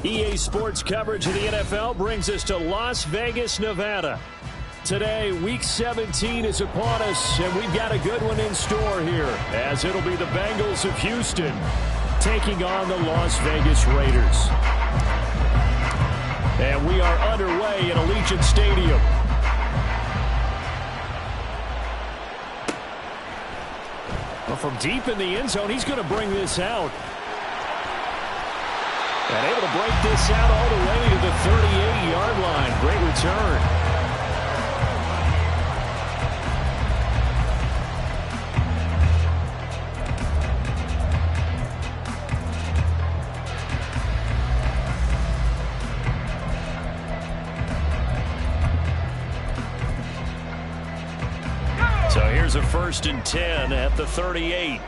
EA Sports coverage of the NFL brings us to Las Vegas, Nevada. Today, Week 17 is upon us, and we've got a good one in store here, as it'll be the Bengals of Houston taking on the Las Vegas Raiders. And we are underway in Allegiant Stadium. Well, from deep in the end zone, he's going to bring this out. And able to break this out all the way to the 38-yard line. Great return. So here's a 1st and 10 at the 38.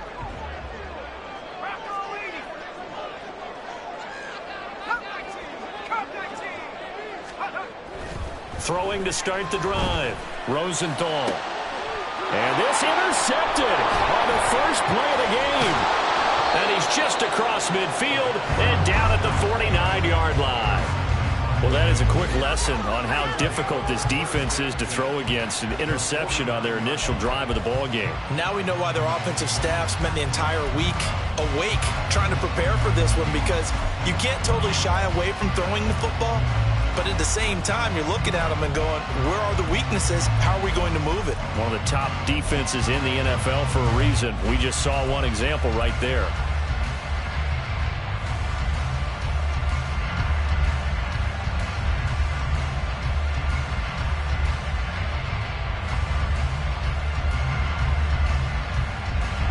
Throwing to start the drive. Rosenthal. And this intercepted on the first play of the game. And he's just across midfield and down at the 49-yard line. Well, that is a quick lesson on how difficult this defense is to throw against. An interception on their initial drive of the ball game. Now we know why their offensive staff spent the entire week awake trying to prepare for this one, because you can't totally shy away from throwing the football. But at the same time, you're looking at them and going, where are the weaknesses? How are we going to move it? One of the top defenses in the NFL for a reason. We just saw one example right there.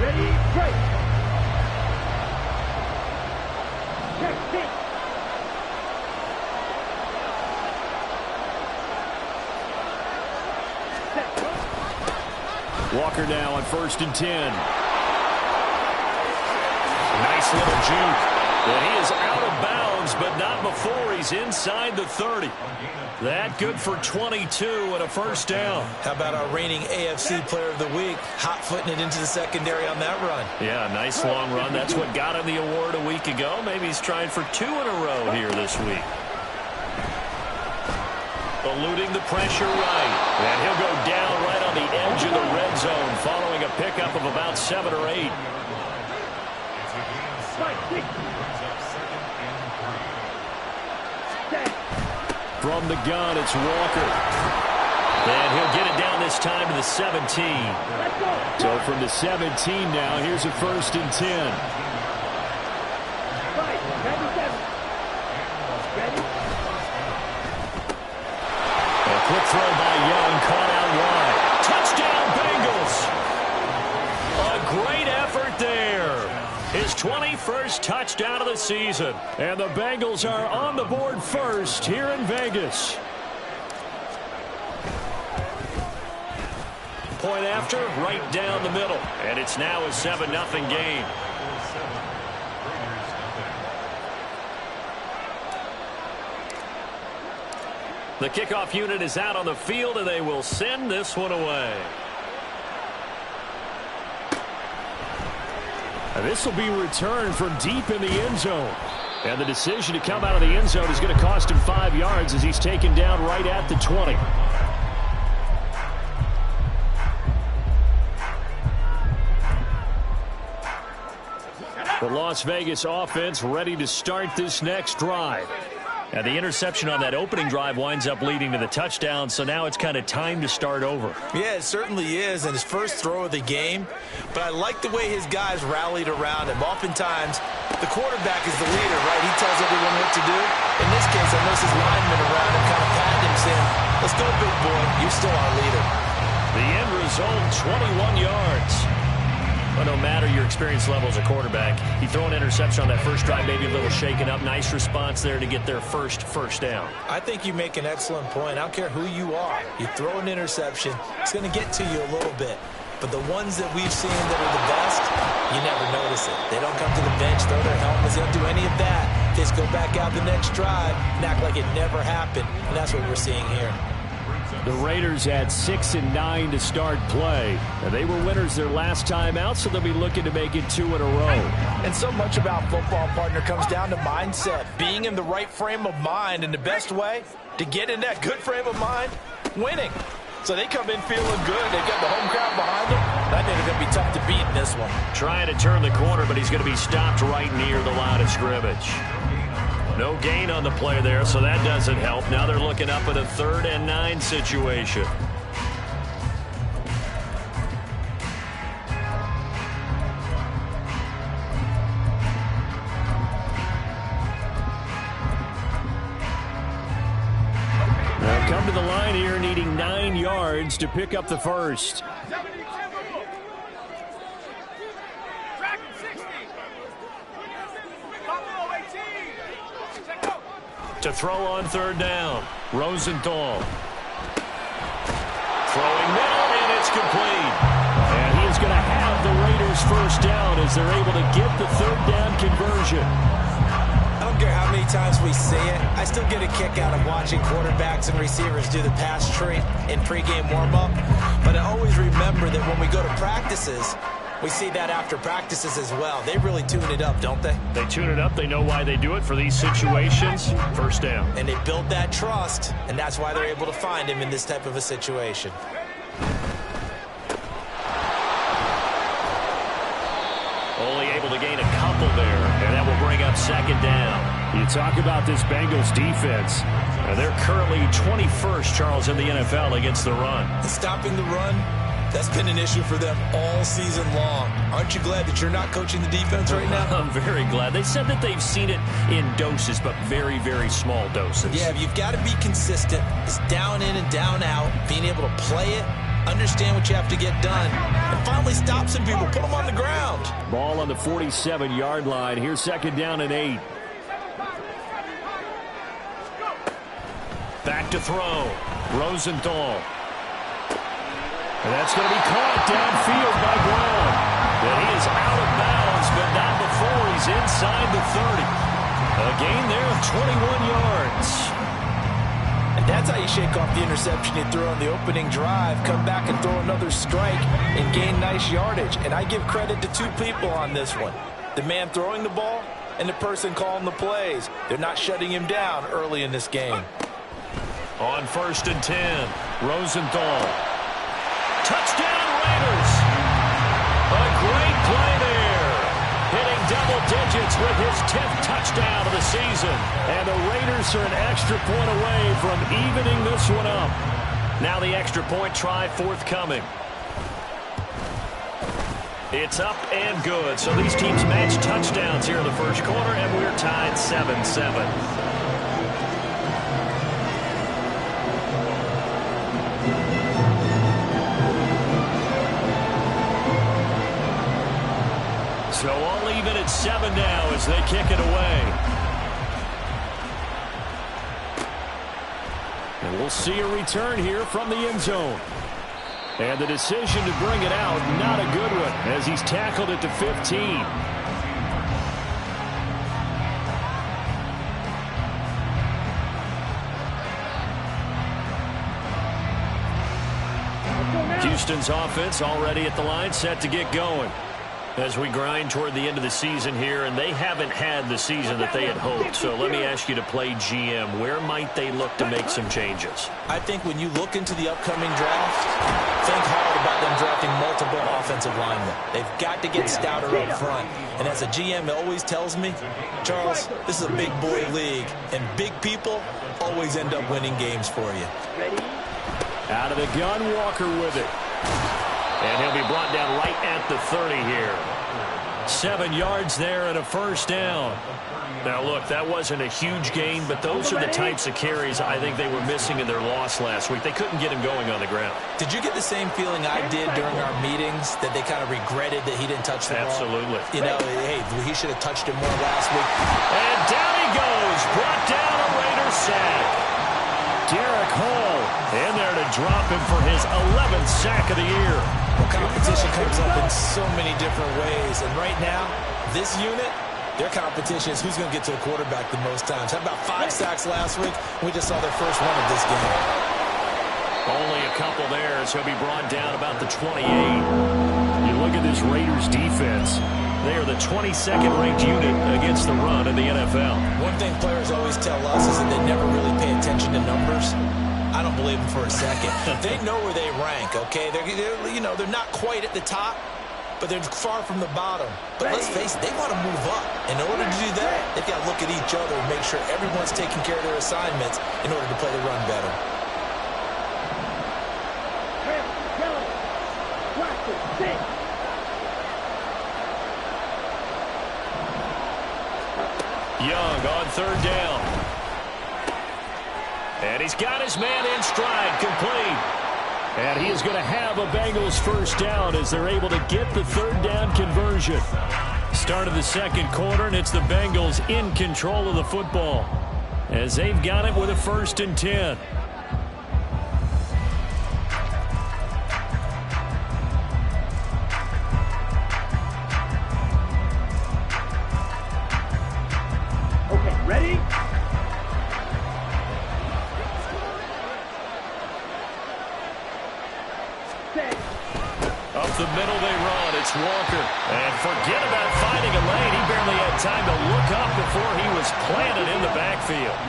Ready, break. Check, pick. Walker now on 1st and 10. Nice little juke. And he is out of bounds, but not before he's inside the 30. That good for 22 and a 1st down. How about our reigning AFC Player of the Week, hot-footing it into the secondary on that run? Yeah, nice long run. That's what got him the award a week ago. Maybe he's trying for 2 in a row here this week. Eluding the pressure right. And he'll go down right on the edge of the red zone following a pickup of about 7 or 8. From the gun, it's Walker. And he'll get it down this time to the 17. So from the 17 now, here's a 1st and 10. Quick throw by Young, caught out wide. Touchdown, Bengals! A great effort there. His 21st touchdown of the season. And the Bengals are on the board first here in Vegas. Point after, right down the middle. And it's now a 7-0 game. The kickoff unit is out on the field, and they will send this one away. And this will be returned from deep in the end zone. And the decision to come out of the end zone is going to cost him 5 yards as he's taken down right at the 20. The Las Vegas offense ready to start this next drive. And the interception on that opening drive winds up leading to the touchdown, so now it's kind of time to start over. Yeah, it certainly is, and his first throw of the game. But I like the way his guys rallied around him. Oftentimes, the quarterback is the leader, right? He tells everyone what to do. In this case, I noticed his linemen around him kind of patting him, saying, let's go, big boy. You're still our leader. The end result, 21 yards. But no matter your experience level as a quarterback, you throw an interception on that first drive, maybe a little shaken up. Nice response there to get their first down. I think you make an excellent point. I don't care who you are. You throw an interception, it's going to get to you a little bit. But the ones that we've seen that are the best, you never notice it. They don't come to the bench, throw their helmets, they don't do any of that. They just go back out the next drive and act like it never happened. And that's what we're seeing here. The Raiders had 6 and 9 to start play. And they were winners their last time out, so they'll be looking to make it 2 in a row. And so much about football, partner, comes down to mindset. Being in the right frame of mind, and the best way to get in that good frame of mind, winning. So they come in feeling good. They've got the home crowd behind them. I think it's going to be tough to beat in this one. Trying to turn the corner, but he's going to be stopped right near the line of scrimmage. No gain on the play there, so that doesn't help. Now they're looking up at a 3rd and 9 situation. Now come to the line here, needing 9 yards to pick up the first. To throw on 3rd down. Rosenthal. Throwing middle, and it's complete. And he is going to have the Raiders first down as they're able to get the 3rd down conversion. I don't care how many times we see it. I still get a kick out of watching quarterbacks and receivers do the pass tree in pregame warm-up. But I always remember that when we go to practices, we see that after practices as well. They really tune it up, don't they? They tune it up. They know why they do it for these situations. First down. And they build that trust, and that's why they're able to find him in this type of a situation. Only able to gain a couple there, and that will bring up 2nd down. You talk about this Bengals defense. They're currently 21st, Charles, in the NFL against the run. Stopping the run, that's been an issue for them all season long. Aren't you glad that you're not coaching the defense right now? I'm very glad. They said that they've seen it in doses, but very, very small doses. Yeah, you've got to be consistent. It's down in and down out, being able to play it, understand what you have to get done, and finally stop some people, put them on the ground. Ball on the 47-yard line. Here's 2nd down and 8. Back to throw. Rosenthal. And that's going to be caught downfield by Brown. And he is out of bounds, but not before he's inside the 30. A gain there of 21 yards. And that's how you shake off the interception you threw on the opening drive. Come back and throw another strike and gain nice yardage. And I give credit to 2 people on this one. The man throwing the ball and the person calling the plays. They're not shutting him down early in this game. On 1st and 10, Rosenthal. Touchdown, Raiders. A great play there. Hitting double digits with his 10th touchdown of the season. And the Raiders are an extra point away from evening this one up. Now the extra point try forthcoming. It's up and good. So these teams match touchdowns here in the first quarter, and we're tied 7-7. So all even at 7 now as they kick it away. And we'll see a return here from the end zone. And the decision to bring it out, not a good one, as he's tackled it to 15. Houston's offense already at the line, set to get going. As we grind toward the end of the season here, and they haven't had the season that they had hoped. So let me ask you to play GM. Where might they look to make some changes? I think when you look into the upcoming draft, think hard about them drafting multiple offensive linemen. They've got to get stouter up front. And as a GM, it always tells me, Charles, this is a big boy league, and big people always end up winning games for you. Out of the gun, Walker with it. And he'll be brought down right at the 30 here. 7 yards there and a first down. Now, look, that wasn't a huge gain, but those are the types of carries I think they were missing in their loss last week. They couldn't get him going on the ground. Did you get the same feeling I did during our meetings, that they kind of regretted that he didn't touch the ball? Absolutely. You know, hey, he should have touched it more last week. And down he goes. Brought down a Raiders sack. Derek Hall in there to drop him for his 11th sack of the year. Well, competition comes up in so many different ways. And right now, this unit, their competition is who's going to get to the quarterback the most times. How about 5 sacks last week? We just saw their first one of this game. Only a couple there as he'll be brought down about the 28. You look at this Raiders defense. They are the 22nd ranked unit against the run in the NFL. One thing players always tell us is that they never really pay attention to numbers. I don't believe them for a second. They know where they rank, okay? They're not quite at the top, but they're far from the bottom. But let's face it, they want to move up. In order to do that, they've got to look at each other and make sure everyone's taking care of their assignments in order to play the run better. Young on third down. And he's got his man in stride, complete. And he is going to have a Bengals first down as they're able to get the third down conversion. Start of the second quarter, and it's the Bengals in control of the football as they've got it with a 1st and 10. Okay, ready? Up the middle they run. It's Walker. And forget about finding a lane. He barely had time to look up before he was planted in the backfield.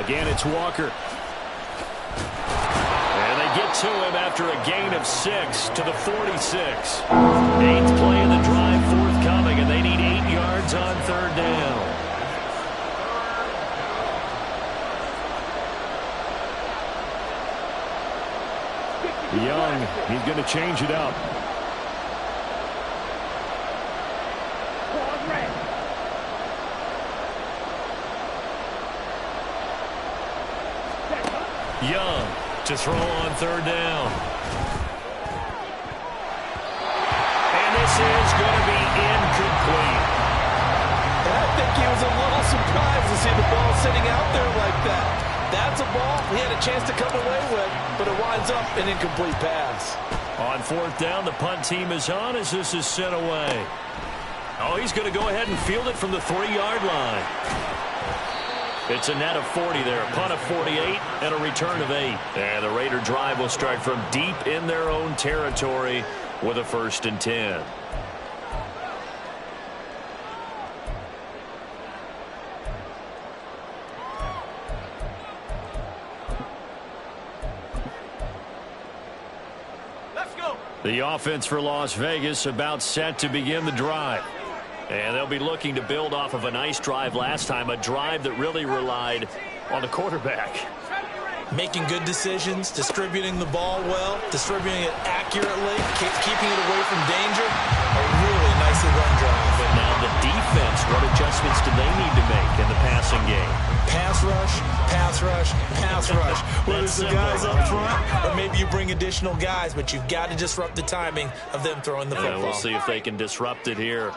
Again, it's Walker. And they get to him after a gain of 6 to the 46. 8th play of the drive forthcoming, and they need 8 yards on third down. Young, he's going to change it up. Young to throw on third down. And this is going to be incomplete. I think he was a little surprised to see the ball sitting out there like that. That's a ball he had a chance to come away with, but it winds up an incomplete pass. On fourth down, the punt team is on as this is sent away. Oh, he's going to go ahead and field it from the 3-yard line. It's a net of 40 there, a punt of 48, and a return of 8. And the Raider drive will start from deep in their own territory with a 1st and 10. The offense for Las Vegas about set to begin the drive. And they'll be looking to build off of a nice drive last time, a drive that really relied on the quarterback. Making good decisions, distributing the ball well, distributing it accurately, keeping it away from danger. A really nicely run drive. But now the defense, what adjustments do they need to make in the passing game? Pass rush, pass rush, pass rush. Whether it's the guys up front or maybe you bring additional guys, but you've got to disrupt the timing of them throwing the football. We'll see if they can disrupt it here.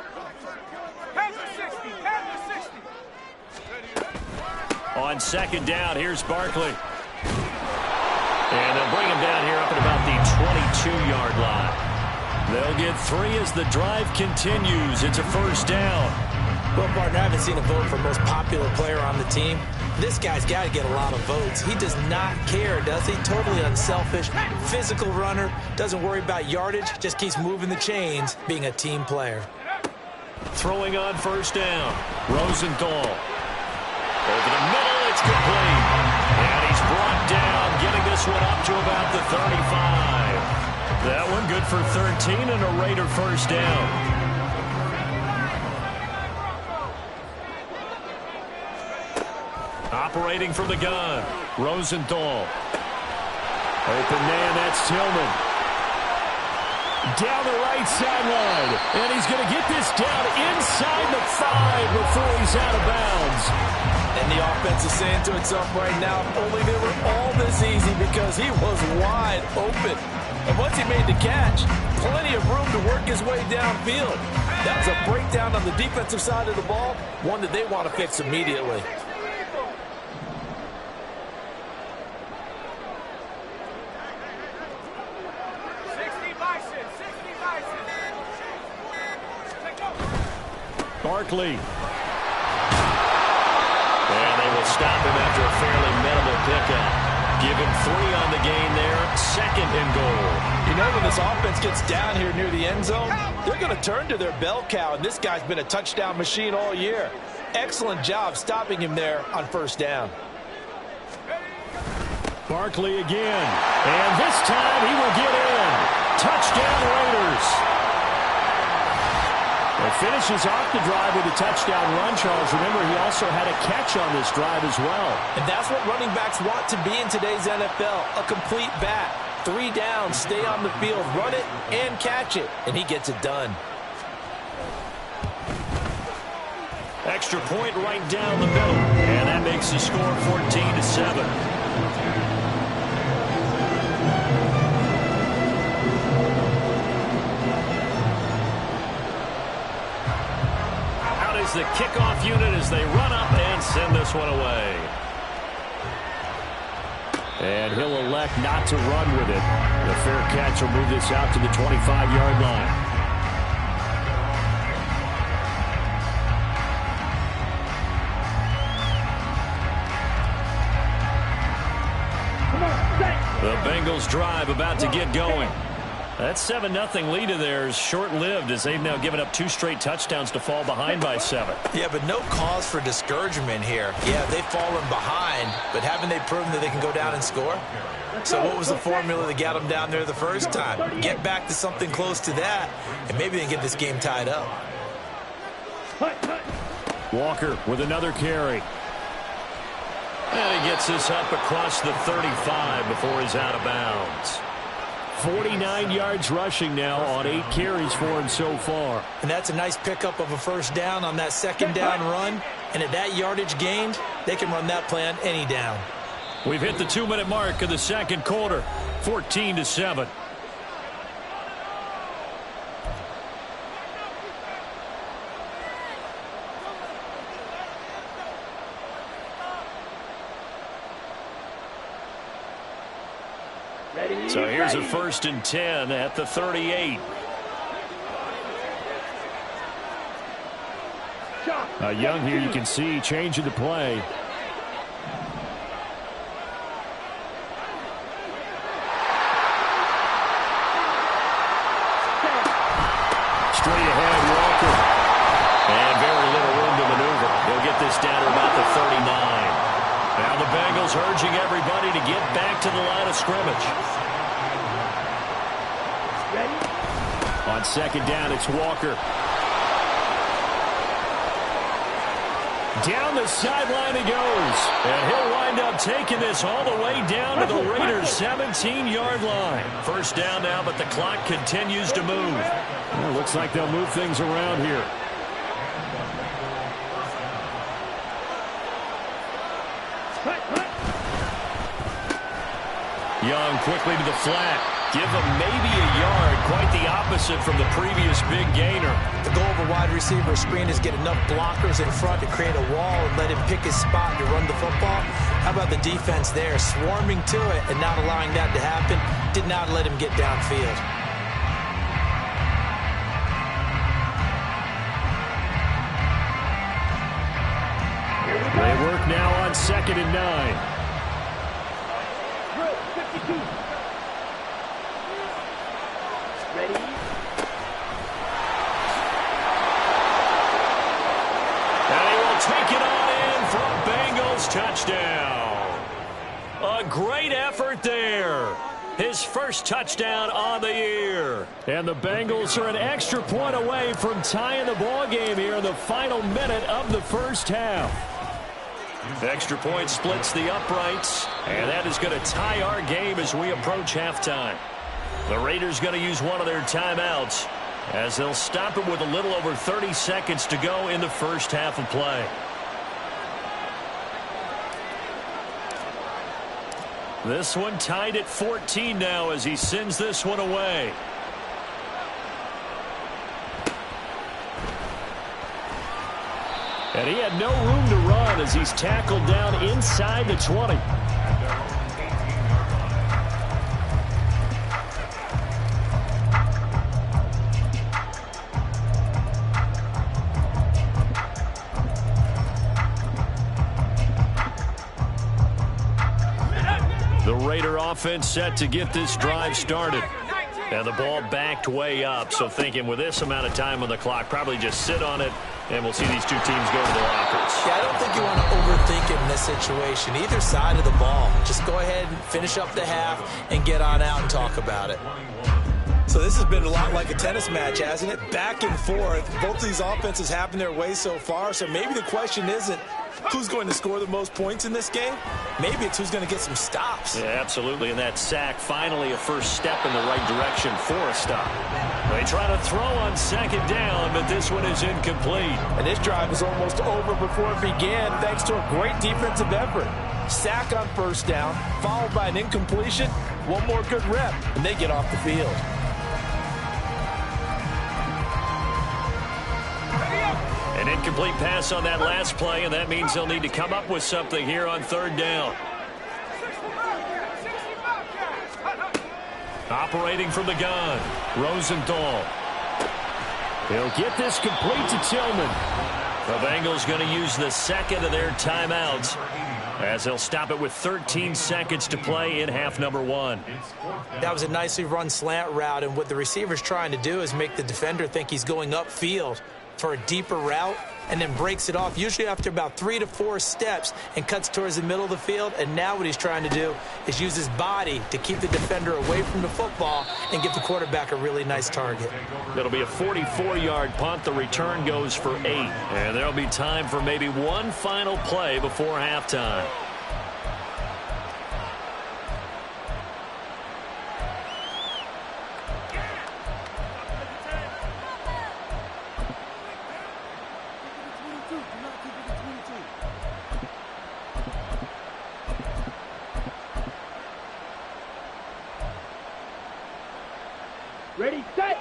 On second down, here's Barkley. And they'll bring him down here up at about the 22-yard line. They'll get 3 as the drive continues. It's a first down. Well, partner, I haven't seen a vote for most popular player on the team. This guy's got to get a lot of votes. He does not care, does he? Totally unselfish, physical runner, doesn't worry about yardage, just keeps moving the chains, being a team player. Throwing on first down, Rosenthal. Over the middle, it's complete. And he's brought down, getting this one up to about the 35. That one good for 13 and a Raider first down. Operating from the gun, Rosenthal. Open man, that's Tillman. Down the right sideline, and he's going to get this down inside the 5 before he's out of bounds. And the offense is saying to itself right now, if only they were all this easy, because he was wide open. And once he made the catch, plenty of room to work his way downfield. That was a breakdown on the defensive side of the ball, one that they want to fix immediately. Barkley. stop him after a fairly minimal pickup. Give him 3 on the gain there, 2nd and goal. You know, when this offense gets down here near the end zone, they're going to turn to their bell cow, and this guy's been a touchdown machine all year. Excellent job stopping him there on 1st down. Barkley again, and this time he will get in. Touchdown Raiders. It finishes off the drive with a touchdown run, Charles. Remember, he also had a catch on this drive as well. And that's what running backs want to be in today's NFL, a complete back. 3 downs, stay on the field, run it, and catch it, and he gets it done. Extra point right down the middle, and that makes the score 14-7. The kickoff unit as they run up and send this one away. And he'll elect not to run with it. The fair catch will move this out to the 25-yard line. The Bengals drive about to get going. That 7-0 lead of theirs short-lived as they've now given up 2 straight touchdowns to fall behind by 7. Yeah, but no cause for discouragement here. Yeah, they've fallen behind, but haven't they proven that they can go down and score? So what was the formula that got them down there the first time? Get back to something close to that, and maybe they can get this game tied up. Walker with another carry. And he gets this up across the 35 before he's out of bounds. 49 yards rushing now on 8 carries for him so far. And that's a nice pickup of a 1st down on that 2nd down run. And at that yardage gained, they can run that play on any down. We've hit the 2-minute mark of the 2nd quarter, 14-7. So here's a 1st and 10 at the 38. Young here, you can see changing the play. Straight ahead, Walker. And very little room to maneuver. They'll get this down to about the 39. Now the Bengals urging everybody to get back to the line of scrimmage. On 2nd down, it's Walker. Down the sideline he goes. And he'll wind up taking this all the way down to the Raiders' 17-yard line. 1st down now, but the clock continues to move. Well, looks like they'll move things around here. Young quickly to the flat. Give him maybe a yard. Quite the opposite from the previous big gainer. The goal of a wide receiver screen is get enough blockers in front to create a wall and let him pick his spot to run the football. How about the defense there? Swarming to it and not allowing that to happen. Did not let him get downfield. They work now on 2nd and 9. Ready? And he will take it on in for a Bengals touchdown. A great effort there. His 1st touchdown on the year. And the Bengals are an extra point away from tying the ball game here in the final minute of the 1st half. Extra point splits the uprights, and that is going to tie our game as we approach halftime. The Raiders going to use one of their timeouts as they'll stop it with a little over 30 seconds to go in the 1st half of play. This one tied at 14 now as he sends this one away. And he had no room to run as he's tackled down inside the 20. Raider offense set to get this drive started. And the ball backed way up, so thinking with this amount of time on the clock, probably just sit on it, and we'll see these two teams go to the lockers. Yeah, I don't think you want to overthink it in this situation. Either side of the ball. Just go ahead and finish up the half and get on out and talk about it. So this has been a lot like a tennis match, hasn't it? Back and forth. Both of these offenses have their way so far, so maybe the question isn't who's going to score the most points in this game. Maybe it's who's going to get some stops. Yeah, absolutely. And that sack, finally a first step in the right direction for a stop. They try to throw on second down, but this one is incomplete. And this drive is almost over before it began thanks to a great defensive effort. Sack on first down, followed by an incompletion. One more good rep, and they get off the field. An incomplete pass on that last play, and that means they'll need to come up with something here on third down. Operating from the gun, Rosenthal. He'll get this complete to Tillman. The Bengals going to use the second of their timeouts as they'll stop it with 13 seconds to play in half number one. That was a nicely run slant route, and what the receiver's trying to do is make the defender think he's going upfield for a deeper route, and then breaks it off, usually after about 3 to 4 steps, and cuts towards the middle of the field. And now what he's trying to do is use his body to keep the defender away from the football and give the quarterback a really nice target. It'll be a 44-yard punt. The return goes for 8. And there'll be time for maybe one final play before halftime. Ready, set!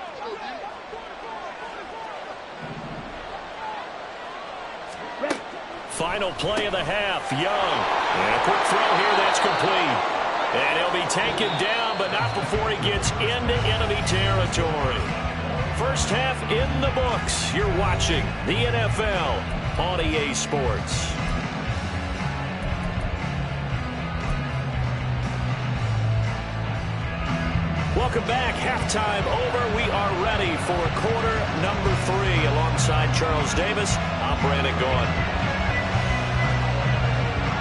Ready. Final play of the half, Young. And a quick throw here, that's complete. And he'll be taken down, but not before he gets into enemy territory. First half in the books. You're watching the NFL on EA Sports. Welcome back. Halftime over. We are ready for quarter number 3 alongside Charles Davis. I'm Brandon Gaudin.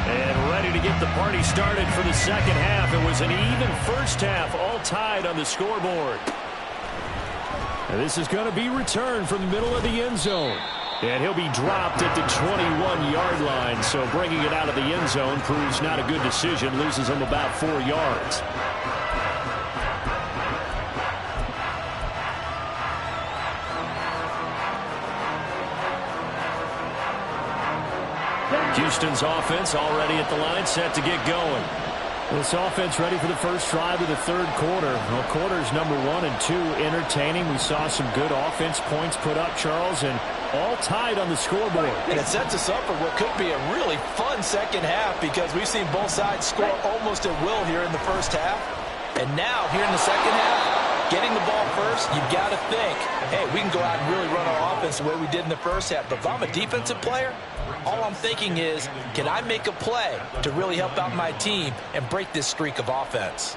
And ready to get the party started for the second half. It was an even first half, all tied on the scoreboard. And this is going to be returned from the middle of the end zone. And he'll be dropped at the 21-yard line. So bringing it out of the end zone proves not a good decision. Loses him about 4 yards. Houston's offense already at the line, set to get going. This offense ready for the first drive of the third quarter. Well, quarters number 1 and 2 entertaining. We saw some good offense points put up, Charles, and all tied on the scoreboard. And it sets us up for what could be a really fun second half because we've seen both sides score almost at will here in the first half. And now, here in the second half, getting the ball first, you've got to think, hey, we can go out and really run our offense the way we did in the first half. But if I'm a defensive player, all I'm thinking is, can I make a play to really help out my team and break this streak of offense?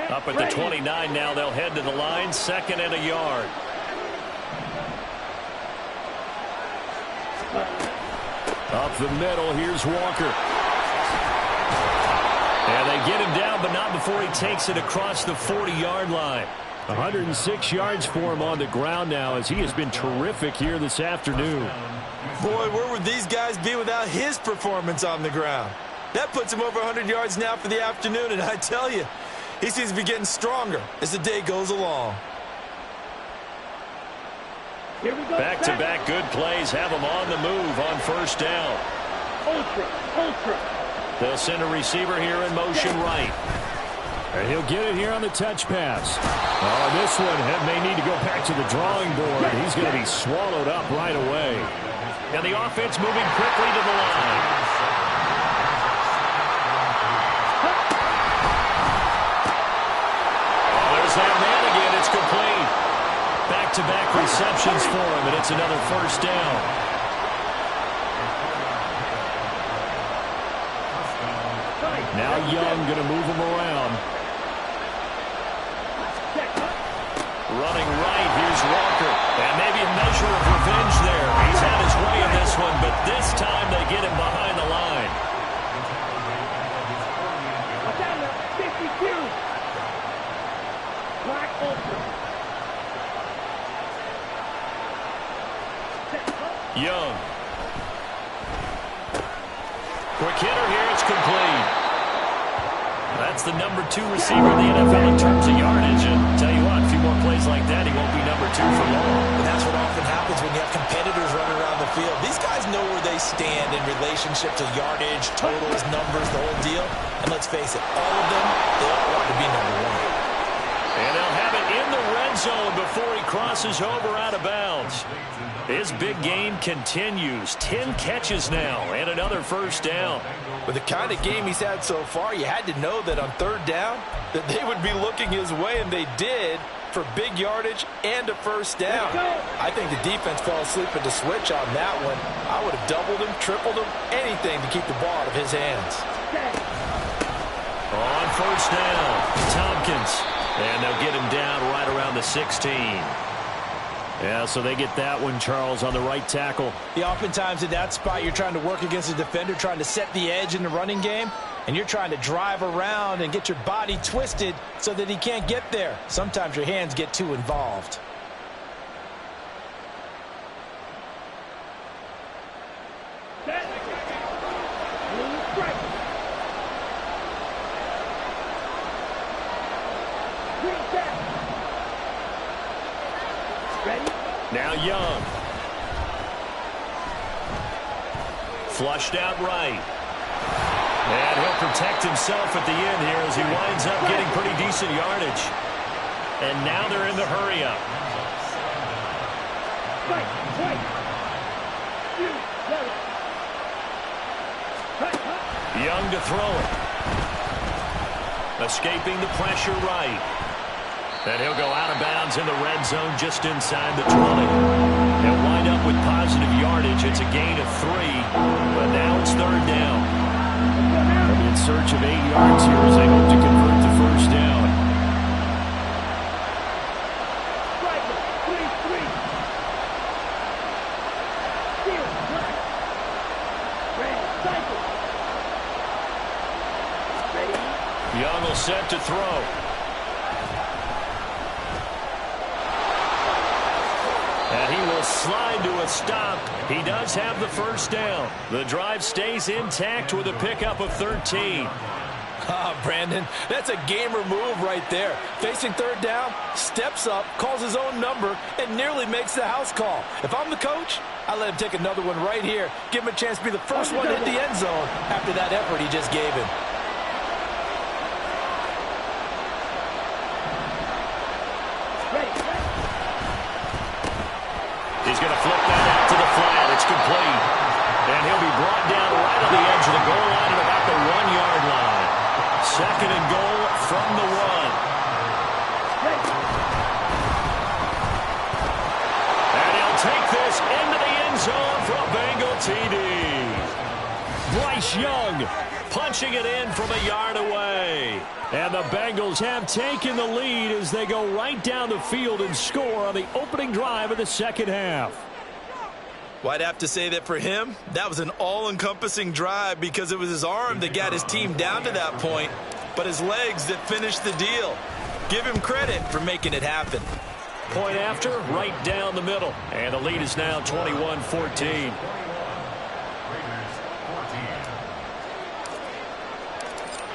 Up at the 29 now, they'll head to the line, second and a yard. Up the middle, here's Walker. And they get him down, but not before he takes it across the 40-yard line. 106 yards for him on the ground now as he has been terrific here this afternoon. Boy, where would these guys be without his performance on the ground? That puts him over 100 yards now for the afternoon, and I tell you, he seems to be getting stronger as the day goes along. Here we go. Back-to-back good plays have him on the move on first down. Ultra. They'll send a receiver here in motion right. And he'll get it here on the touch pass. Oh, this one may need to go back to the drawing board. He's going to be swallowed up right away. And the offense moving quickly to the line. Oh, there's that man again. It's complete. Back-to-back receptions for him, and it's another first down. Now Young going to move him around. Running right, here's Walker. And maybe a measure of revenge there. He's had his way in this one, but this time they get him behind the line. Young. Quick hitter here, it's complete. That's the number 2 receiver in the NFL in terms of yardage. And tell you what, a few more plays like that, he won't be number 2 for long. And that's what often happens when you have competitors running around the field. These guys know where they stand in relationship to yardage, totals, numbers, the whole deal. And let's face it, all of them, they all want to be number 1. And they'll have it in the red zone before he crosses over out of bounds. His big game continues. 10 catches now and another first down. With the kind of game he's had so far, you had to know that on third down that they would be looking his way, and they did, for big yardage and a first down. I think the defense fell asleep at the switch on that one. I would have doubled him, tripled him, anything to keep the ball out of his hands. On first down, Tompkins. And they'll get him down right around the 16. Yeah, so they get that one, Charles, on the right tackle. Yeah, oftentimes in that spot, you're trying to work against a defender, trying to set the edge in the running game, and you're trying to drive around and get your body twisted so that he can't get there. Sometimes your hands get too involved. Now Young. Flushed out right. And he'll protect himself at the end here as he winds up getting pretty decent yardage. And now they're in the hurry-up. Young to throw it. Escaping the pressure right. And he'll go out of bounds in the red zone just inside the 20. They'll wind up with positive yardage. It's a gain of 3, but now it's third down. They'll be in search of 8 yards here as they hope to convert the first down. Young will set to throw. And he will slide to a stop. He does have the first down. The drive stays intact with a pickup of 13. Brandon, that's a gamer move right there. Facing third down, steps up, calls his own number, and nearly makes the house call. If I'm the coach, I let him take another one right here. Give him a chance to be the first one to hit the end zone after that effort he just gave him. He's going to flip that out to the flat. It's complete. And he'll be brought down right on the edge of the goal line at about the 1-yard line. Second and goal from the 1. And he'll take this into the end zone for a Bengal TD. Bryce Young punching it in from a yard away. And the Bengals have taken the lead as they go right down the field and score on the opening drive of the second half. Well, I'd have to say that for him, that was an all-encompassing drive because it was his arm that got his team down to that point, but his legs that finished the deal. Give him credit for making it happen. Point after, right down the middle. And the lead is now 21-14.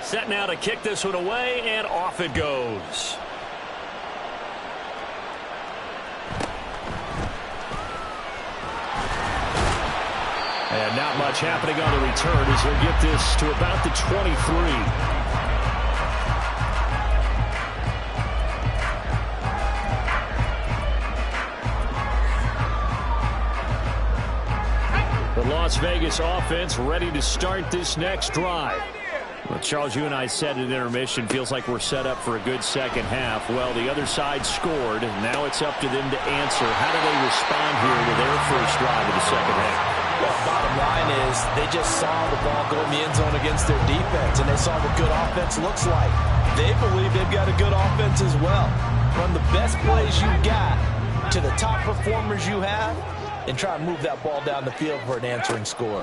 Set now to kick this one away, and off it goes. And not much happening on the return as he'll get this to about the 23. The Las Vegas offense ready to start this next drive. Well, Charles, you and I said at intermission, feels like we're set up for a good second half. Well, the other side scored. Now it's up to them to answer. How do they respond here with their first drive of the second half? Well, bottom line is they just saw the ball go in the end zone against their defense, and they saw what good offense looks like. They believe they've got a good offense as well. Run the best plays you got to the top performers you have, and try and move that ball down the field for an answering score.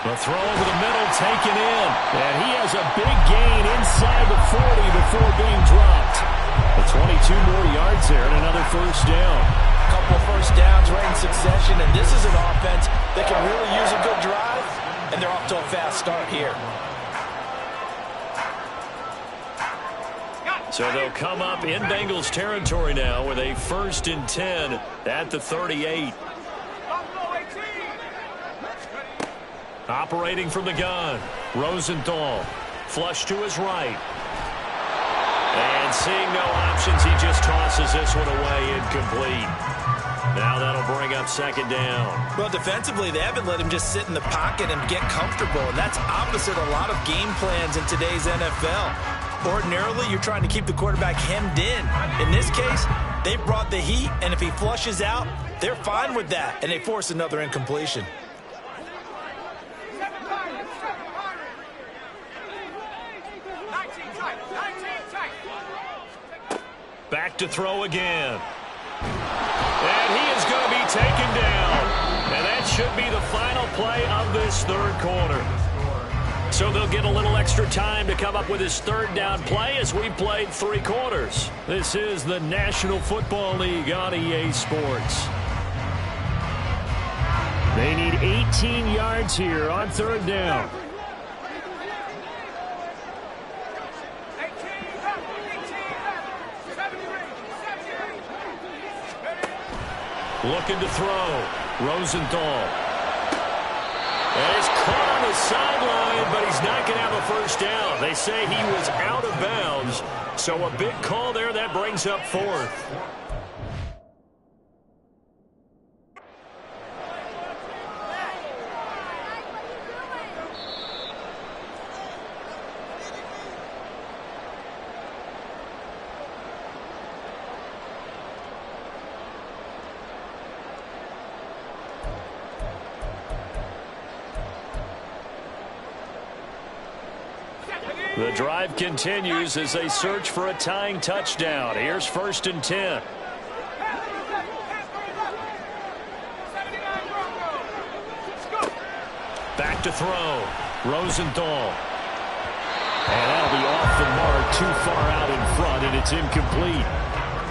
The throw over the middle taken in. And he has a big gain inside the 40 before being dropped. The 22 more yards there and another first down. A couple first downs right in succession, and this is an offense that can really use a good drive, and they're off to a fast start here. So they'll come up in Bengals territory now with a 1st and 10 at the 38. Operating from the gun, Rosenthal, flush to his right. And seeing no options, he just tosses this one away incomplete. Now that'll bring up 2nd down. Well, defensively, they haven't let him just sit in the pocket and get comfortable, and that's opposite a lot of game plans in today's NFL. Ordinarily, you're trying to keep the quarterback hemmed in. In this case, they brought the heat, and if he flushes out, they're fine with that, and they force another incompletion. Back to throw again. And he is going to be taken down. And that should be the final play of this 3rd quarter. So they'll get a little extra time to come up with his 3rd down play as we played 3 quarters. This is the National Football League on EA Sports. They need 18 yards here on 3rd down. Looking to throw. Rosenthal. And it's caught on the sideline, but he's not going to have a first down. They say he was out of bounds. So a big call there. That brings up 4th. The drive continues as they search for a tying touchdown. Here's 1st and 10. Back to throw. Rosenthal. And that'll be off the mark, too far out in front, and it's incomplete.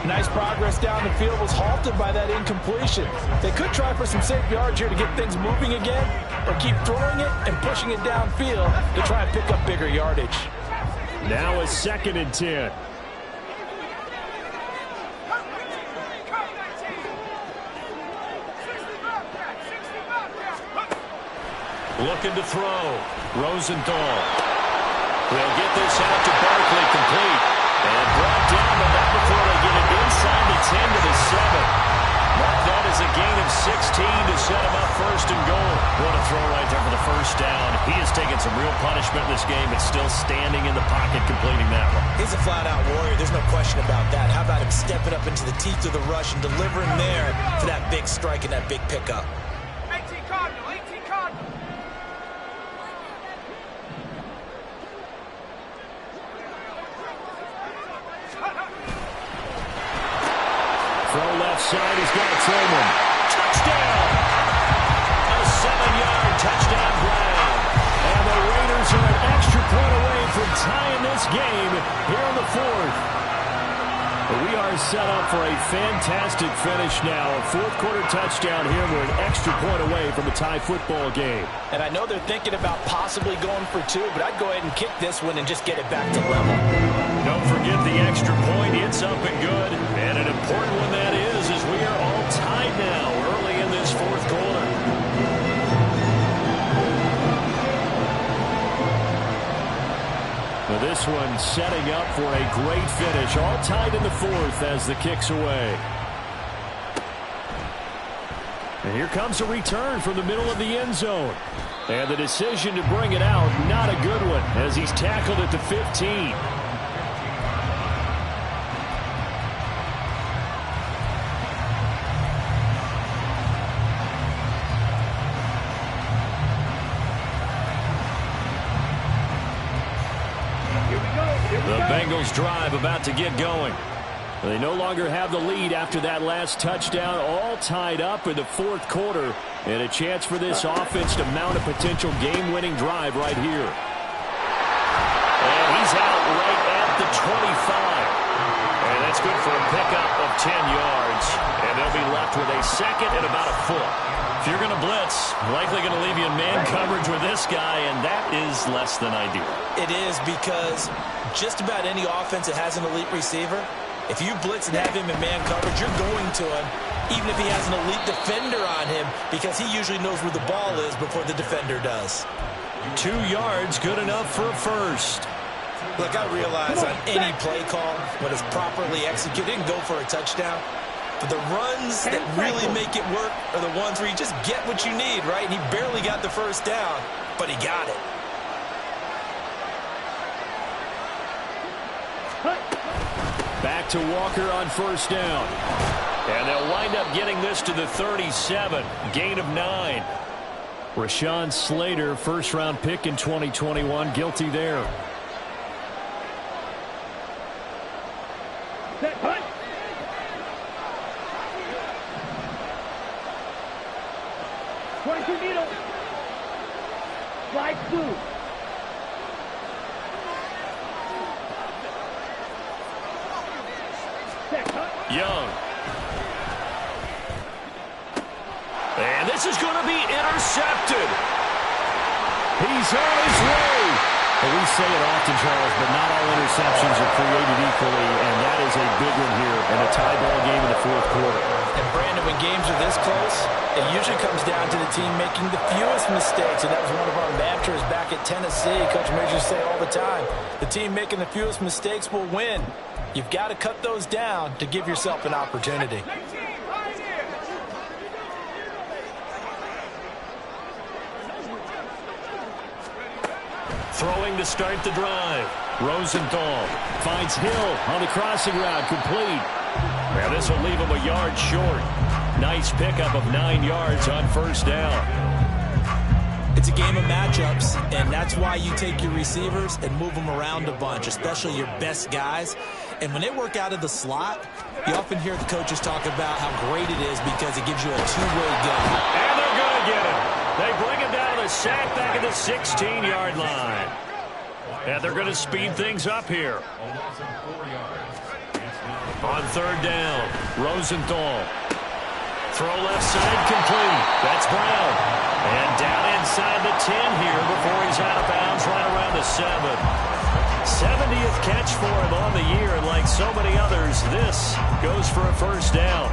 Nice progress down the field was halted by that incompletion. They could try for some safe yards here to get things moving again, or keep throwing it and pushing it downfield to try and pick up bigger yardage. Now a 2nd and 10. Looking to throw. Rosenthal. They'll get this out to Barkley, complete. And brought down, but not before they get it inside the 10 to the 7. Mark that as a gain of 16 to set him up 1st and goal. What a throw right there for the first down. He has taken some real punishment in this game, but still standing in the pocket completing that one. He's a flat-out warrior. There's no question about that. How about him stepping up into the teeth of the rush and delivering there for that big strike and that big pickup? 18 Cardinal, 18 Cardinal. Throw left side, he's got Tillman. Touchdown! A 7-yard touchdown grab. And the Raiders are an extra point away from tying this game here in the 4th. But we are set up for a fantastic finish now. A 4th quarter touchdown here. We're an extra point away from a tie football game. And I know they're thinking about possibly going for 2, but I'd go ahead and kick this one and just get it back to level. Don't forget the extra point. It's up and good. And an important one that is, as we are all tied now early in this 4th quarter. Well, this one setting up for a great finish. All tied in the 4th as the kick's away. And here comes a return from the middle of the end zone. And the decision to bring it out, not a good one, as he's tackled at the 15. The Bengals drive about to get going. They no longer have the lead after that last touchdown, all tied up in the fourth quarter, and a chance for this offense to mount a potential game-winning drive right here. And he's out right at the 25. And that's good for a pickup of 10 yards. And they'll be left with a second and about a foot. If you're going to blitz, likely going to leave you in man coverage with this guy, and that is less than ideal. It is, because just about any offense that has an elite receiver, if you blitz and have him in man coverage, you're going to him, even if he has an elite defender on him, because he usually knows where the ball is before the defender does. 2 yards, good enough for a first. Look, I realize on any play call, when it's properly executed, it can go for a touchdown. But the runs that really make it work are the ones where you just get what you need, right? And he barely got the first down, but he got it. Back to Walker on first down. And they'll wind up getting this to the 37. Gain of 9. Rashawn Slater, first-round pick in 2021, guilty there. Set, punt. Needle. Slide through. Young. And this is going to be intercepted. He's on his way. Well, we say it often, Charles, but not all interceptions are created equally, and that is a big one here in a tie ball game in the fourth quarter. And Brandon, when games are this close, it usually comes down to the team making the fewest mistakes, and that was one of our mantras back at Tennessee. Coach Majors say all the time, the team making the fewest mistakes will win. You've got to cut those down to give yourself an opportunity. Throwing to start the drive. Rosenthal finds Hill on the crossing route, complete. Now this will leave him a yard short. Nice pickup of 9 yards on first down. It's a game of matchups, and that's why you take your receivers and move them around a bunch, especially your best guys. And when they work out of the slot, you often hear the coaches talk about how great it is because it gives you a two-way go. And they're going to get him. They bring him down to sack back at the 16-yard line. And they're going to speed things up here. On third down, Rosenthal. Throw left side, complete. That's Brown. And down inside the 10 here before he's out of bounds, right around the 7. 70th catch for him on the year, and like so many others, this goes for a first down.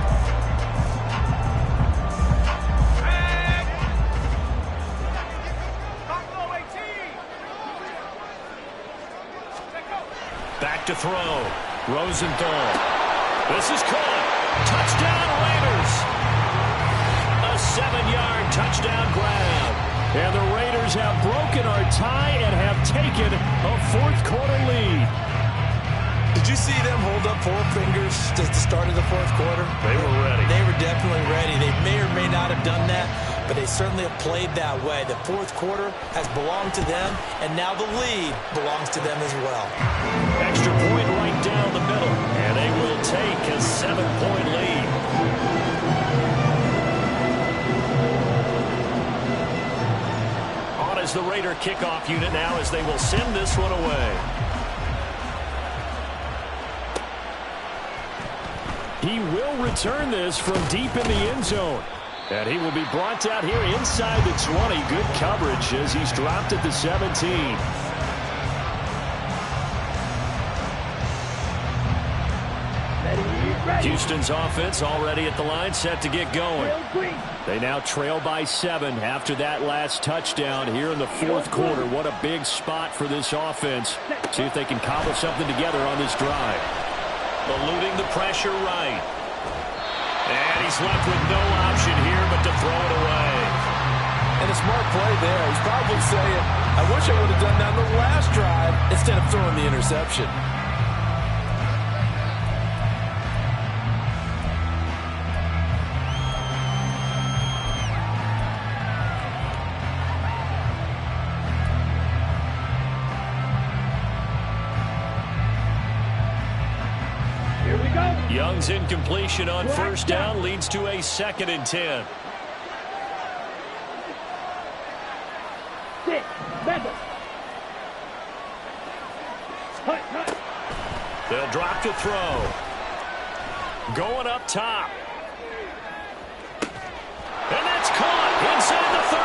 Back to throw. Rosenthal. This is caught. Touchdown, Raiders. A 7-yard touchdown grab. And the Raiders have broken our tie and have taken a fourth-quarter lead. Did you see them hold up 4 fingers at the start of the fourth quarter? They were ready. They were definitely ready. They may or may not have done that, but they certainly have played that way. The fourth quarter has belonged to them, and now the lead belongs to them as well. Extra point right down the middle, and they will take a 7-point lead. On as the Raider kickoff unit now as they will send this one away. He will return this from deep in the end zone. And he will be brought out here inside the 20. Good coverage as he's dropped at the 17. Houston's offense already at the line, set to get going. They now trail by 7 after that last touchdown here in the fourth quarter. What a big spot for this offense. See if they can cobble something together on this drive. Eluding the pressure right. And he's left with no option here but to throw it away. And a smart play there. He's probably saying, I wish I would have done that on the last drive instead of throwing the interception. Young's incompletion on first down leads to a 2nd and 10. They'll drop to throw. Going up top. And that's caught inside the 30.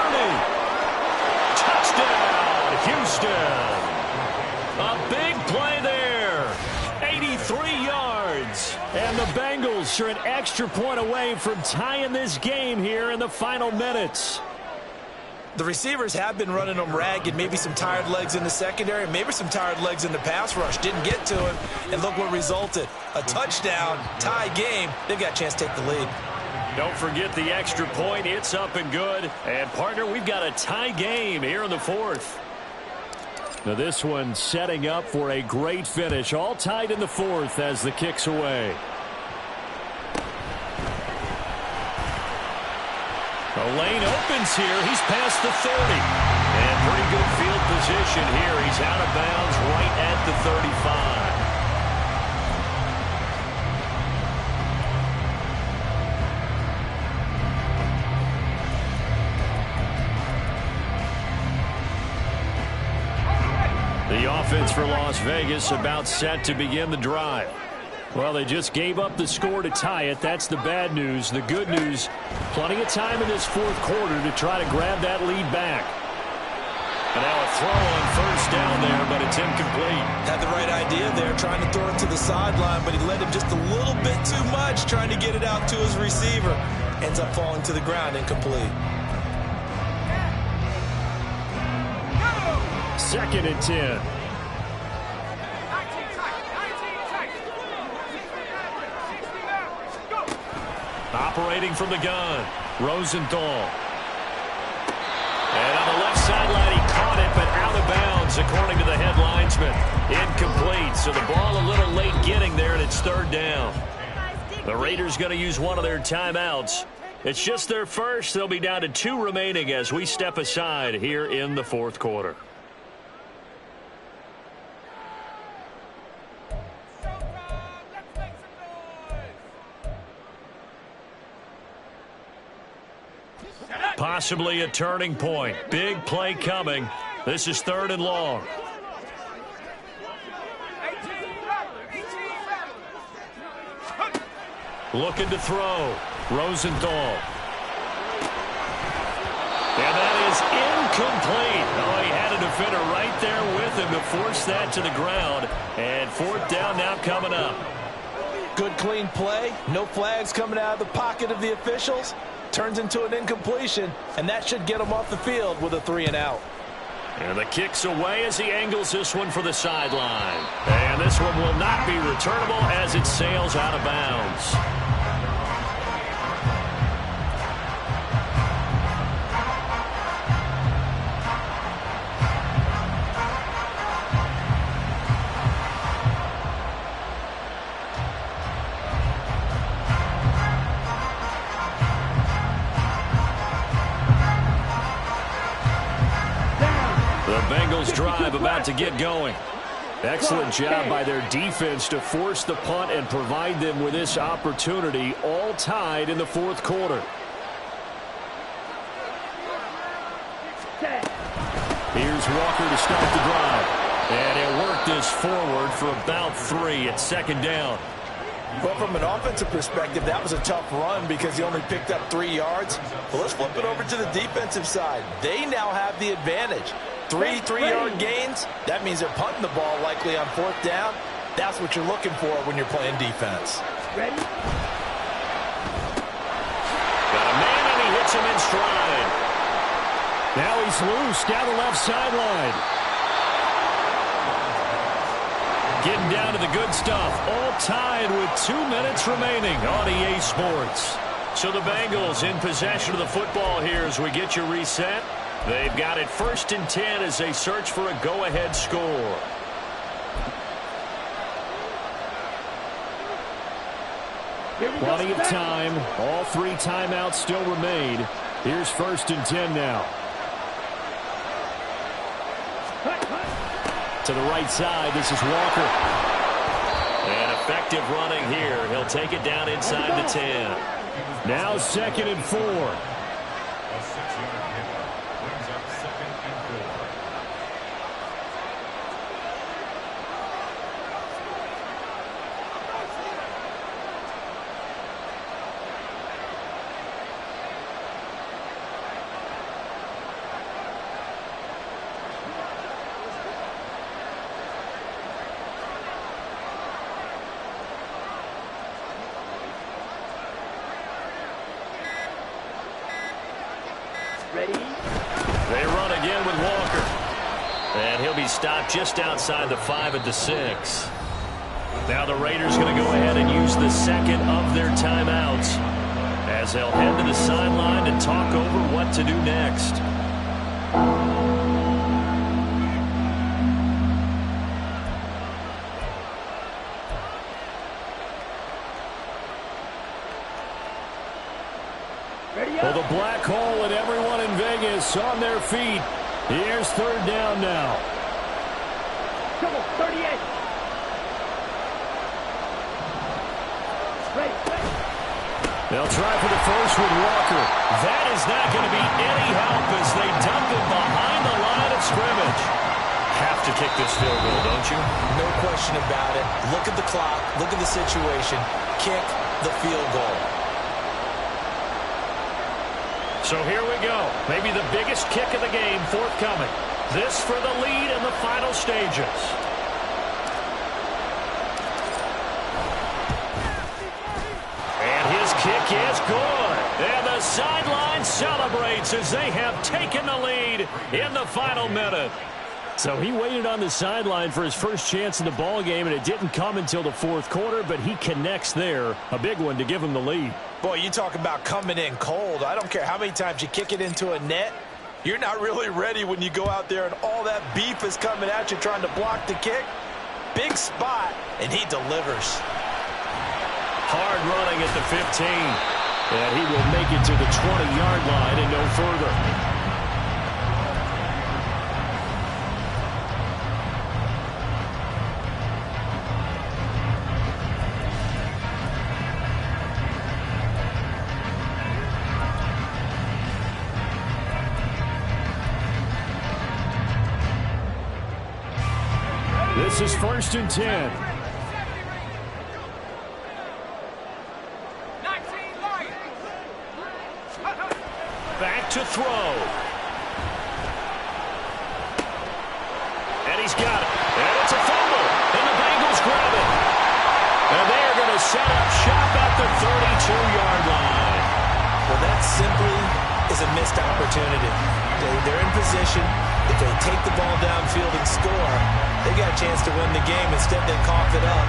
Touchdown, Houston. A big play there. 83 yards. And the Bengals are an extra point away from tying this game here in the final minutes. The receivers have been running them ragged, maybe some tired legs in the secondary, maybe some tired legs in the pass rush. Didn't get to him, and look what resulted. A touchdown, tie game. They've got a chance to take the lead. Don't forget the extra point. It's up and good. And, partner, we've got a tie game here in the 4th. Now this one setting up for a great finish. All tied in the 4th as the kick's away. The lane opens here. He's past the 30. And pretty good field position here. He's out of bounds right at the 35. The offense for Las Vegas about set to begin the drive. Well, they just gave up the score to tie it. That's the bad news. The good news, plenty of time in this 4th quarter to try to grab that lead back. And now a throw on first down there, but it's incomplete. Had the right idea there, trying to throw it to the sideline, but he led him just a little bit too much, trying to get it out to his receiver. Ends up falling to the ground, incomplete. 2nd and 10. Operating from the gun, Rosenthal. And on the left sideline, he caught it, but out of bounds, according to the head linesman. Incomplete, so the ball a little late getting there, and it's 3rd down. The Raiders going to use one of their timeouts. It's just their first. They'll be down to 2 remaining as we step aside here in the 4th quarter. Possibly a turning point. Big play coming. This is 3rd and long. Looking to throw. Rosenthal. And that is incomplete. Oh, he had a defender right there with him to force that to the ground. And 4th down now coming up. Good clean play. No flags coming out of the pocket of the officials. Turns into an incompletion, and that should get him off the field with a 3-and-out. And the kick's away as he angles this one for the sideline. And this one will not be returnable as it sails out of bounds. Bengals drive about to get going. Excellent job by their defense to force the punt and provide them with this opportunity, all tied in the 4th quarter. Here's Walker to start the drive. And he'll work this forward for about 3 at 2nd down. Well, from an offensive perspective, that was a tough run because he only picked up 3 yards. But let's flip it over to the defensive side. They now have the advantage. 3 3-yard gains, that means they're punting the ball likely on 4th down. That's what you're looking for when you're playing defense. Ready? Got a man, and he hits him in stride. Now he's loose down the left sideline. Getting down to the good stuff. All tied with 2 minutes remaining on EA Sports. So the Bengals in possession of the football here as we get you reset. They've got it 1st and 10 as they search for a go-ahead score. Plenty of time. All 3 timeouts still remain. Here's 1st and 10 now. To the right side, this is Walker. And effective running here. He'll take it down inside the 10. Now 2nd and 4. A 6-yard hit brings up 2nd and 4. They run again with Walker. And he'll be stopped just outside the 5 at the 6. Now the Raiders going to go ahead and use the 2nd of their timeouts as they'll head to the sideline to talk over what to do next. Well, the black hole and everyone in Vegas on their feet. Here's 3rd down now. Come on, 38. They'll try for the first with Walker. That is not going to be any help as they dump it behind the line of scrimmage. Have to kick this field goal, don't you? No question about it. Look at the clock. Look at the situation. Kick the field goal. So here we go. Maybe the biggest kick of the game forthcoming. This for the lead in the final stages. And his kick is good. And the sideline celebrates as they have taken the lead in the final minute. So he waited on the sideline for his first chance in the ball game, and it didn't come until the 4th quarter, but he connects there. A big one to give him the lead. Boy, you talk about coming in cold. I don't care how many times you kick it into a net. You're not really ready when you go out there and all that beef is coming at you trying to block the kick. Big spot, and he delivers. Hard running at the 15. And he will make it to the 20-yard line and no further. This is 1st and 10. 19 Lions. Back to throw. And he's got it. And it's a fumble. And the Bengals grab it. And they are going to set up shop at the 32-yard line. Well, that simply is a missed opportunity. They're in position. If they take the ball downfield and score, they got a chance to win the game. Instead, they cough it up.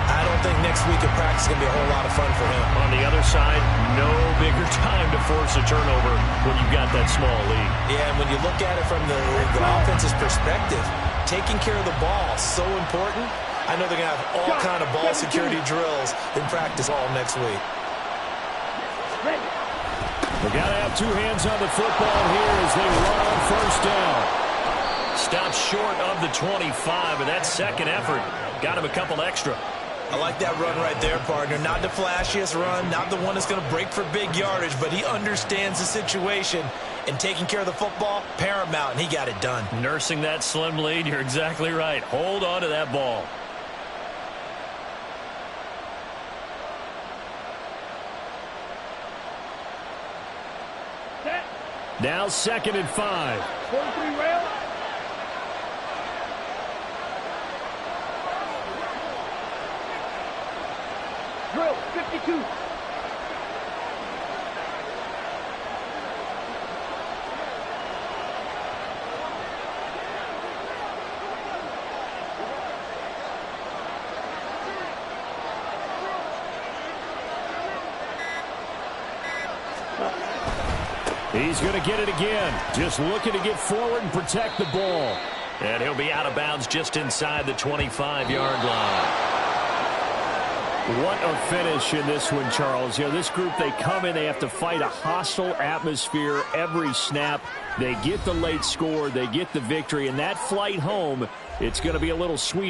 I don't think next week at practice is going to be a whole lot of fun for him. On the other side, no bigger time to force a turnover when you've got that small lead. Yeah, and when you look at it from the offense's perspective, taking care of the ball is so important. I know they're going to have all kind of ball security drills in practice all next week. We've got to have 2 hands on the football here as they run on 1st down. Stopped short of the 25, but that second effort got him a couple extra. I like that run right there, partner. Not the flashiest run, not the one that's going to break for big yardage, but he understands the situation, and taking care of the football, paramount, and he got it done. Nursing that slim lead, you're exactly right. Hold on to that ball. Now 2nd and 5. 43 rail. Drill, 52. He's going to get it again. Just looking to get forward and protect the ball. And he'll be out of bounds just inside the 25-yard line. What a finish in this one, Charles. You know, this group, they come in, they have to fight a hostile atmosphere every snap. They get the late score, they get the victory, and that flight home, it's going to be a little sweet.